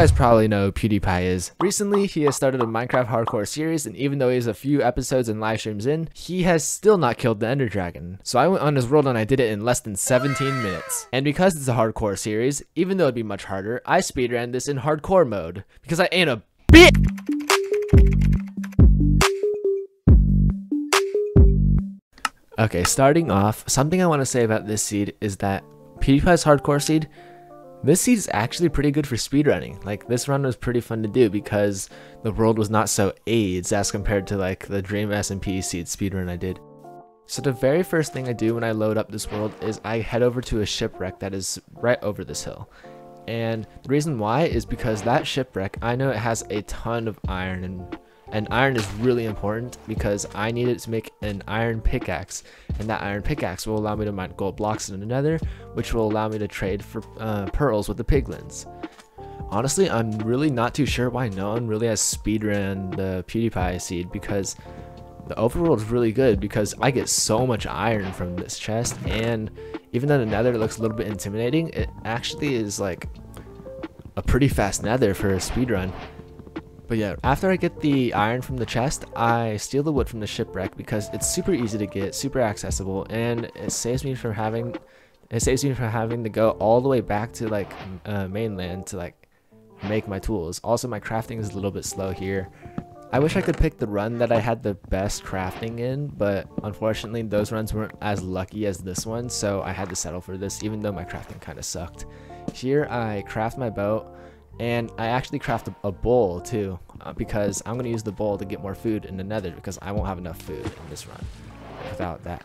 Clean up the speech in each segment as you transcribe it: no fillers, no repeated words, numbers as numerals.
guys probably know who PewDiePie is. Recently, he has started a Minecraft Hardcore series, and even though he has a few episodes and live streams in, he has still not killed the Ender Dragon. So I went on his world and I did it in less than 17 minutes. And because it's a hardcore series, even though it'd be much harder, I speedran this in hardcore mode, because I ain't a bitch! Okay, starting off, something I want to say about this seed is that PewDiePie's Hardcore Seed, this seed is actually pretty good for speedrunning. Like, this run was pretty fun to do because the world was not so AIDS as compared to like the Dream SMP seed speedrun I did. So the very first thing I do when I load up this world is I head over to a shipwreck that is right over this hill. And the reason why is because that shipwreck, I know it has a ton of iron, and iron is really important because I need it to make an iron pickaxe, and that iron pickaxe will allow me to mine gold blocks in the nether, which will allow me to trade for pearls with the piglins. Honestly, I'm really not too sure why no one really has speedrun the PewDiePie seed, because the overworld is really good because I get so much iron from this chest, and even though the nether looks a little bit intimidating, it actually is like a pretty fast nether for a speedrun. But yeah, after I get the iron from the chest, I steal the wood from the shipwreck because it's super easy to get, super accessible, and it saves me from having to go all the way back to like mainland to like make my tools. Also, my crafting is a little bit slow here. I wish I could pick the run that I had the best crafting in, but unfortunately those runs weren't as lucky as this one, so I had to settle for this even though my crafting kind of sucked. Here I craft my boat. And I actually craft a bowl too, because I'm going to use the bowl to get more food in the nether because I won't have enough food in this run without that.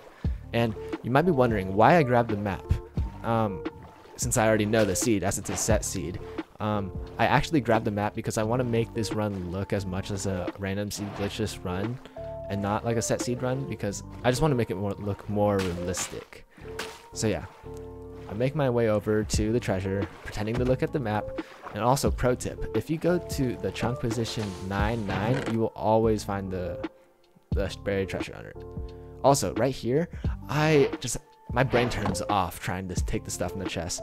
And you might be wondering why I grabbed the map, since I already know the seed as it's a set seed. I actually grabbed the map because I want to make this run look as much as a random seed glitchless run and not like a set seed run, because I just want to make it look more realistic. So yeah, I make my way over to the treasure, pretending to look at the map. And also, pro tip, if you go to the chunk position 9-9, you will always find the buried treasure under it. Also, right here, my brain turns off trying to take the stuff in the chest.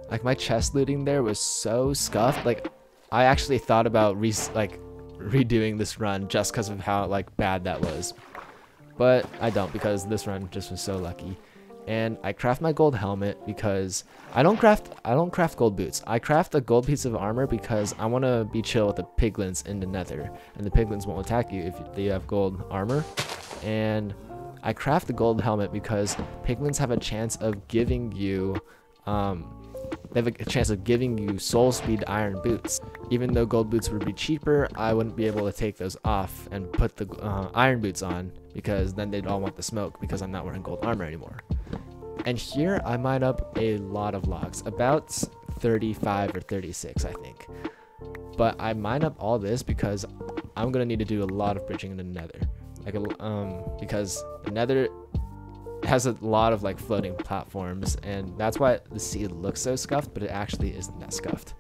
Like, my chest looting there was so scuffed. Like, I actually thought about redoing this run just because of how like bad that was. But I don't, because this run just was so lucky. And I craft my gold helmet because I don't craft gold boots. I craft a gold piece of armor because I want to be chill with the piglins in the nether, and the piglins won't attack you if you have gold armor. And I craft the gold helmet because piglins have a chance of giving you soul speed iron boots. Even though gold boots would be cheaper, I wouldn't be able to take those off and put the iron boots on, because then they'd all want the smoke because I'm not wearing gold armor anymore. And here I mine up a lot of logs, about 35 or 36 I think. But I mine up all this because I'm gonna need to do a lot of bridging in the nether, like because the nether has a lot of like floating platforms, and that's why the seed looks so scuffed, but it actually isn't that scuffed.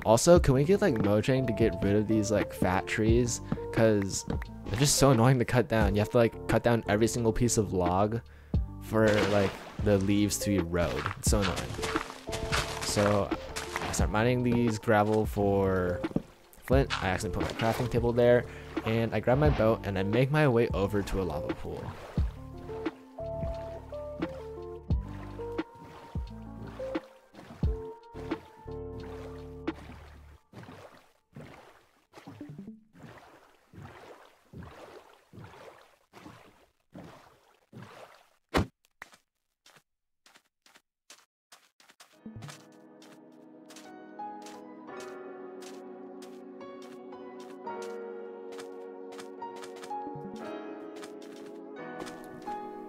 Also, can we get like Mojang to get rid of these like fat trees, because they're just so annoying to cut down. You have to like cut down every single piece of log for like the leaves to erode. It's so annoying. So I start mining these gravel for flint. I actually put my crafting table there, and I grab my boat and I make my way over to a lava pool.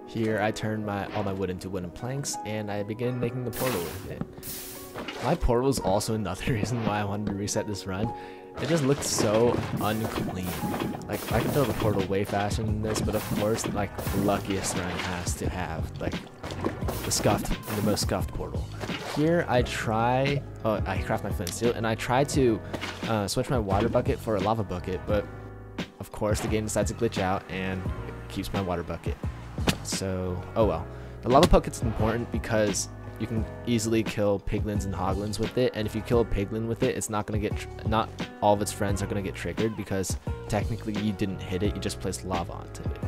Here I turn all my wood into wooden planks, and I begin making the portal with it. My portal is also another reason why I wanted to reset this run. It just looked so unclean. Like, I can build a portal way faster than this, but of course, like, the luckiest run has to have like the most scuffed portal. Here I craft my flint and steel, and I try to switch my water bucket for a lava bucket, but of course the game decides to glitch out and it keeps my water bucket. So, oh well. The lava bucket's important because you can easily kill piglins and hoglins with it, and if you kill a piglin with it, it's not gonna get not all of its friends are gonna get triggered because technically you didn't hit it, you just placed lava onto it.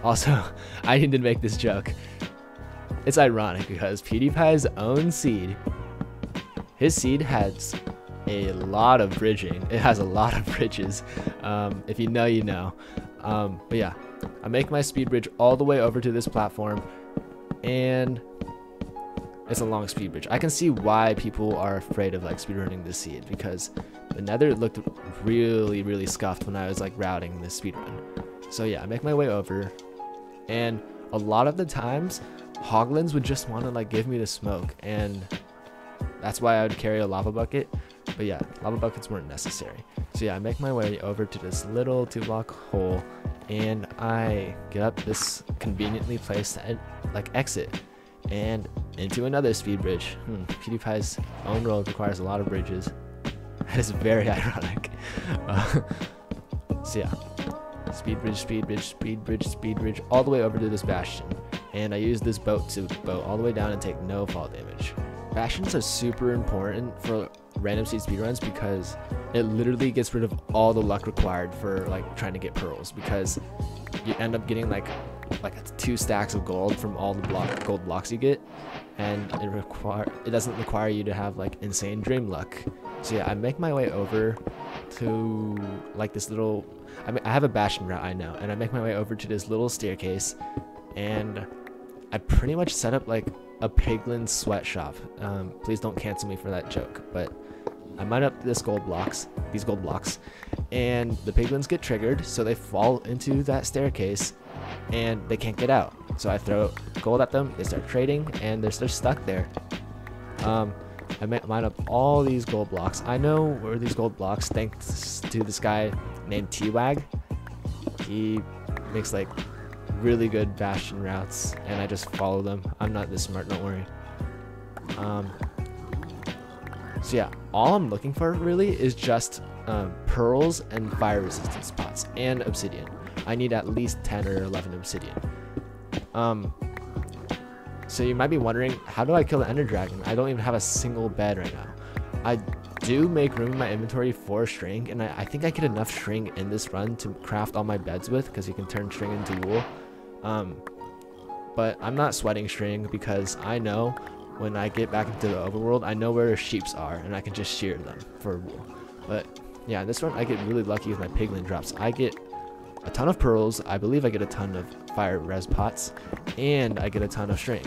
Also, I need to make this joke. It's ironic because PewDiePie's own seed, his seed has a lot of bridging. It has a lot of bridges. If you know, you know. But yeah, I make my speed bridge all the way over to this platform, and it's a long speed bridge. I can see why people are afraid of like speedrunning this seed, because the nether looked really scuffed when I was like routing this speedrun. So yeah, I make my way over, and a lot of the times hoglins would just want to like give me the smoke, and that's why I would carry a lava bucket. But yeah, lava buckets weren't necessary. So yeah, I make my way over to this little 2-block hole, and I get up this conveniently placed like exit and into another speed bridge. PewDiePie's own road requires a lot of bridges. That is very ironic. So yeah, speed bridge, all the way over to this bastion. And I use this boat to boat all the way down and take no fall damage. Bastions are super important for random seed speedruns because it literally gets rid of all the luck required for like trying to get pearls, because you end up getting like 2 stacks of gold from all the gold blocks you get, and it doesn't require you to have like insane dream luck. So yeah, I make my way over to like this little, I have a bastion route, I know, and I make my way over to this little staircase, and I pretty much set up like a piglin sweatshop. Please don't cancel me for that joke, but I mine up these gold blocks, and the piglins get triggered, so they fall into that staircase and they can't get out. So I throw gold at them, they start trading, and they're stuck there. I mine up all these gold blocks. I know where these gold blocks thanks to this guy named T-Wag. He makes like really good bastion routes, and I just follow them. I'm not this smart, don't worry. So yeah, all I'm looking for really is just pearls and fire resistance pots and obsidian. I need at least 10 or 11 obsidian. So you might be wondering, how do I kill the ender dragon? I don't even have a single bed right now. I do make room in my inventory for string, and I think I get enough string in this run to craft all my beds with, because you can turn string into wool. But I'm not sweating string because I know when I get back into the overworld, I know where sheeps are, and I can just shear them for wool. But yeah, in this one I get really lucky with my piglin drops. I get a ton of pearls, I believe I get a ton of fire res pots, and I get a ton of string.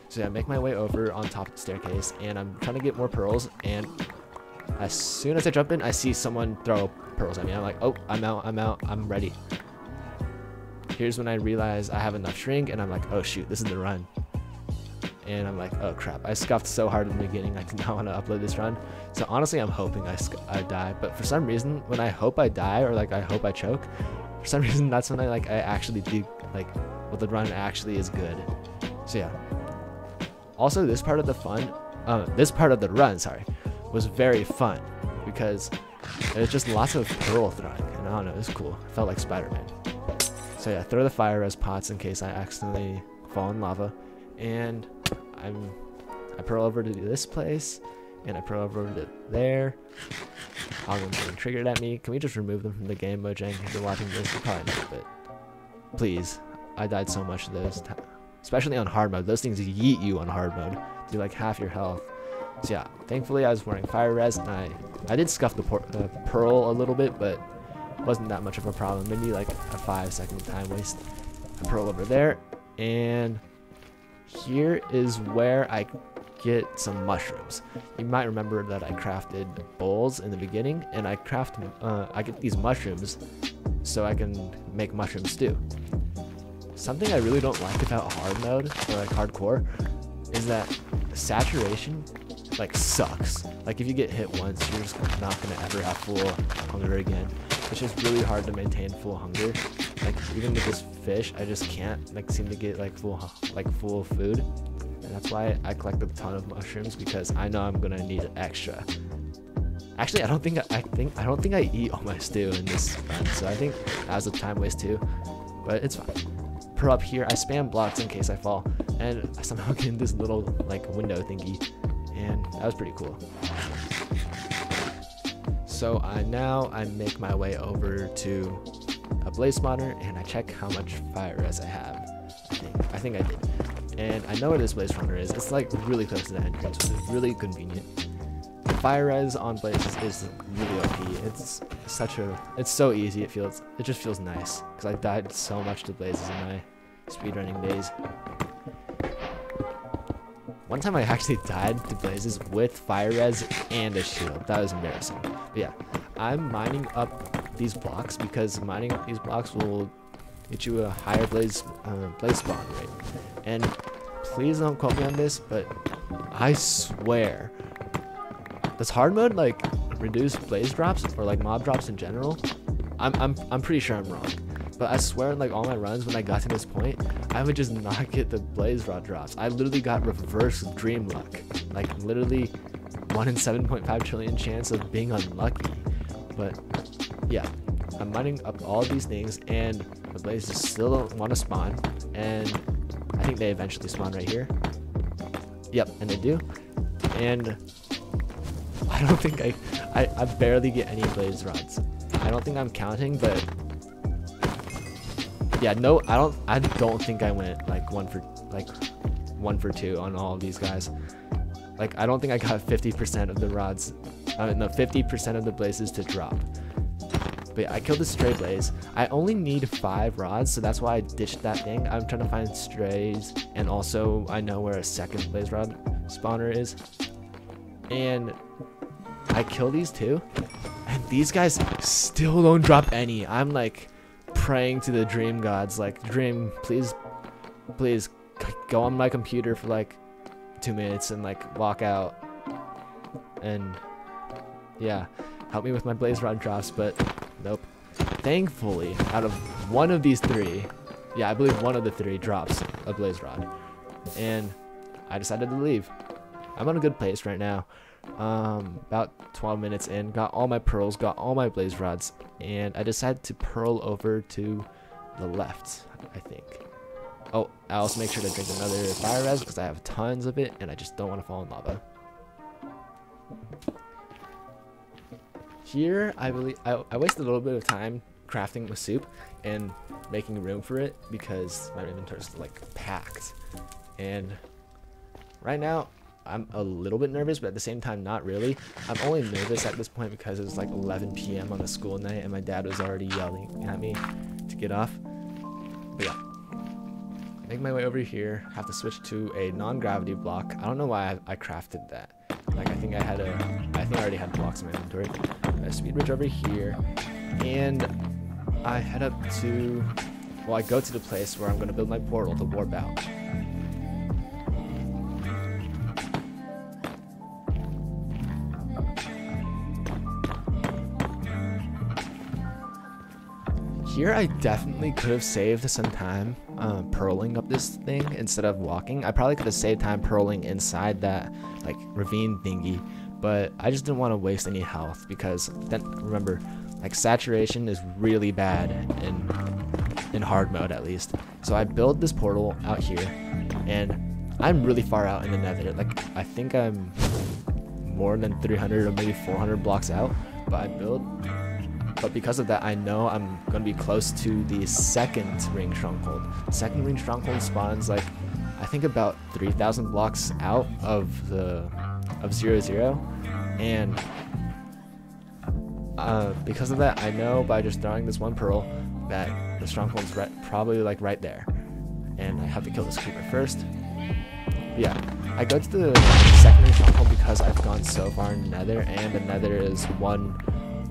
So yeah, I make my way over on top of the staircase, and I'm trying to get more pearls, and as soon as I jump in, I see someone throw pearls at me. I'm like, oh, I'm out, I'm ready. Here's when I realize I have enough string, and I'm like, oh shoot, this is the run. And I'm like, oh crap, I scuffed so hard in the beginning, I did not want to upload this run. So honestly, I'm hoping I die, but for some reason, when I hope I die, or like I hope I choke, for some reason that's when I actually do, like, well, the run actually is good. So yeah. Also, this part of the run, sorry, was very fun because there's just lots of pearl throwing, and I don't know, it was cool. I felt like Spider-Man. So yeah, throw the fire res pots in case I accidentally fall in lava, and I pearl over to this place, and I pearl over to there. Hoglin's getting triggered at me. Can we just remove them from the game, Mojang? If you're watching this, you're probably not, but please. I died so much of those, especially on hard mode. Those things yeet you on hard mode, do like half your health. So yeah, thankfully I was wearing fire res, and I did scuff the pearl a little bit, but it wasn't that much of a problem. Maybe like a 5-second time waste. I pearl over there, and here is where I get some mushrooms. You might remember that I crafted bowls in the beginning, and I get these mushrooms so I can make mushroom stew. Something I really don't like about hard mode, or like hardcore, is that saturation like sucks. Like if you get hit once, you're just not gonna ever have full hunger again. It's just really hard to maintain full hunger. Like even with this fish, I just can't like seem to get like full food, and that's why I collect a ton of mushrooms, because I know I'm gonna need extra. Actually, I don't think I eat all my stew in this run, so I think that was a time waste too. But it's fine. Per up here, I spam blocks in case I fall. and I somehow get in this little like window thingy, and that was pretty cool. So now I make my way over to a blaze spawner, and I check how much fire res I have. I think I did, and I know where this blaze spawner is. It's like really close to the entrance, which is really convenient. Fire res on blazes is really OP. It's so easy. It just feels nice because I died so much to blazes in my speedrunning days. One time I actually died to blazes with fire res and a shield. That was embarrassing. But yeah, I'm mining up these blocks because mining up these blocks will get you a higher blaze spawn rate. And please don't quote me on this, but I swear, does hard mode like reduce blaze drops or like mob drops in general? I'm pretty sure I'm wrong. But I swear, like all my runs, when I got to this point, I would just not get the blaze rod drops. I literally got reverse dream luck. Like literally 1 in 7.5 trillion chance of being unlucky. But yeah, I'm mining up all of these things, and the blazes still don't want to spawn. And I think they eventually spawn right here. Yep, and they do. And I don't think I barely get any blaze rods. I don't think I'm counting, but yeah, no, I don't think I went like one for two on all of these guys. Like I don't think I got 50% of the rods, no, 50% of the blazes to drop. But yeah, I killed a stray blaze. I only need 5 rods, so that's why I ditched that thing. I'm trying to find strays, and also I know where a second blaze rod spawner is. And I kill these two, and these guys still don't drop any. I'm like praying to the dream gods, like, dream, please go on my computer for like 2 minutes and like walk out, and yeah, help me with my blaze rod drops. But nope. Thankfully, out of one of these 3, yeah, I believe one of the 3 drops a blaze rod, and I decided to leave. I'm on a good pace right now. About 12 minutes in, got all my pearls, got all my blaze rods, and I decided to pearl over to the left, I think. Oh, I also make sure to drink another fire res because I have tons of it, and I just don't want to fall in lava. Here, I believe I wasted a little bit of time crafting the soup and making room for it because my inventory is like packed. And right now, I'm a little bit nervous, but at the same time, not really. I'm only nervous at this point because it was like 11 p.m. on a school night, and my dad was already yelling at me to get off. But yeah, make my way over here. Have to switch to a non-gravity block. I don't know why I crafted that. Like I think I already had blocks in my inventory. I speed bridge over here, and I head up to, well, I go to the place where I'm gonna build my portal to warp out. Here I definitely could have saved some time pearling up this thing instead of walking. I probably could have saved time pearling inside that like ravine thingy, but I just didn't want to waste any health because then remember, like saturation is really bad in hard mode at least. So I build this portal out here, and I'm really far out in the nether. Like I think I'm more than 300 or maybe 400 blocks out, but because of that, I know I'm going to be close to the second ring stronghold. The second ring stronghold spawns like, I think about 3,000 blocks out of 0, and because of that, I know by just throwing this one pearl that the stronghold's probably like right there, and I have to kill this creeper first. But yeah, I go to the second ring stronghold because I've gone so far in the nether, and the nether is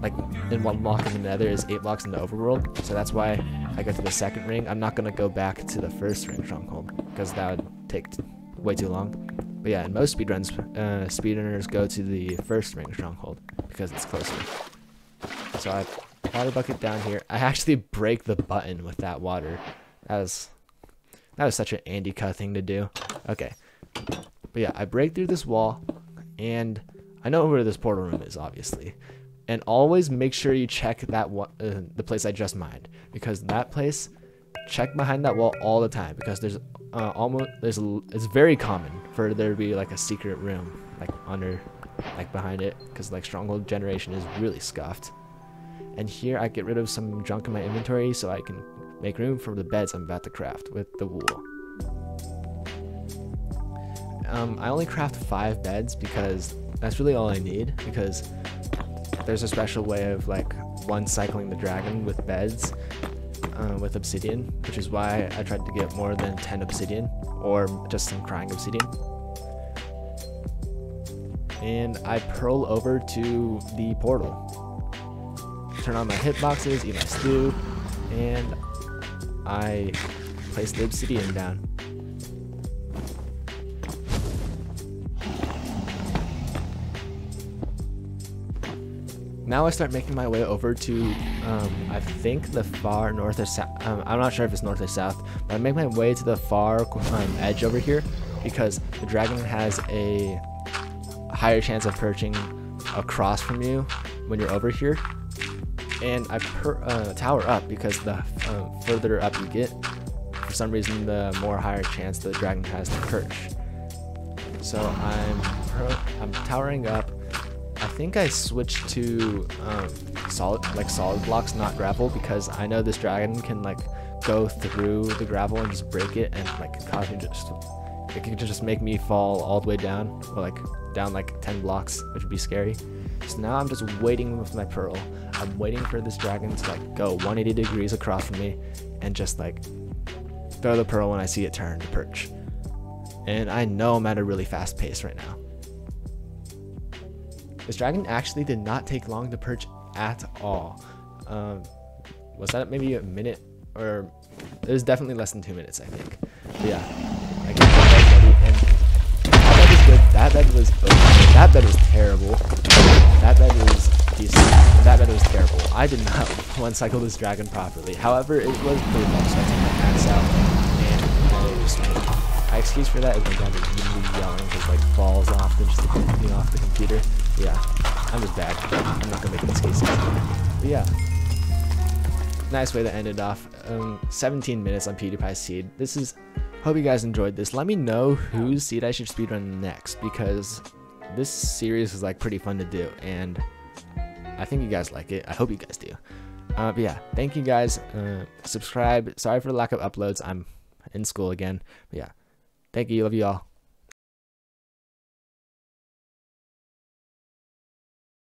like in 1 block in the nether is 8 blocks in the overworld, so that's why I go to the second ring. I'm not gonna go back to the first ring stronghold because that would take way too long. But yeah, in most speedruns, speedrunners go to the first ring stronghold because it's closer. So I water bucket down here. I actually break the button with that water. That was such an AndyCuh thing to do. Okay, but yeah, I break through this wall, and I know where this portal room is, obviously. And always make sure you check that the place I just mined, because that place, check behind that wall all the time, because there's it's very common for there to be like a secret room like under, like behind it, because like stronghold generation is really scuffed. And here I get rid of some junk in my inventory so I can make room for the beds I'm about to craft with the wool. I only craft 5 beds because that's really all I need, because there's a special way of like one cycling the dragon with beds with obsidian, which is why I tried to get more than 10 obsidian or just some crying obsidian. And I pearl over to the portal, turn on my hitboxes, eat my stew, and I place the obsidian down. Now I start making my way over to, I think the far north or south. I'm not sure if it's north or south, but I make my way to the far edge over here because the dragon has a higher chance of perching across from you when you're over here. And I tower up because the further up you get, for some reason, the more higher chance the dragon has to perch. So I'm towering up. I think I switched to solid blocks, not gravel, because I know this dragon can like go through the gravel and just break it, and like it can just make me fall all the way down, or like down like 10 blocks, which would be scary. So now I'm just waiting with my pearl. I'm waiting for this dragon to like go 180 degrees across from me and just like throw the pearl when I see it turn to perch. And I know I'm at a really fast pace right now. This dragon actually did not take long to perch at all. Was that maybe a minute? Or it was definitely less than 2 minutes, I think. But yeah, I get that bed ready, and that bed is good. That bed was okay. That bed was terrible. That bed was decent. That bed was terrible. I did not one cycle this dragon properly. However, it was pretty much, so I took my pants out and I just went. My excuse for that is my dad was really yelling because like falls off and just getting off the computer. Yeah, I'm just bad. I'm not gonna make excuses. But yeah, nice way to end it off. 17 minutes on Pewdiepie Seed. Hope you guys enjoyed this. Let me know whose seed I should speedrun next, because this series is like pretty fun to do, and I think you guys like it. I hope you guys do. But yeah, thank you guys. Subscribe. Sorry for the lack of uploads. I'm in school again. But yeah, thank you. Love you all.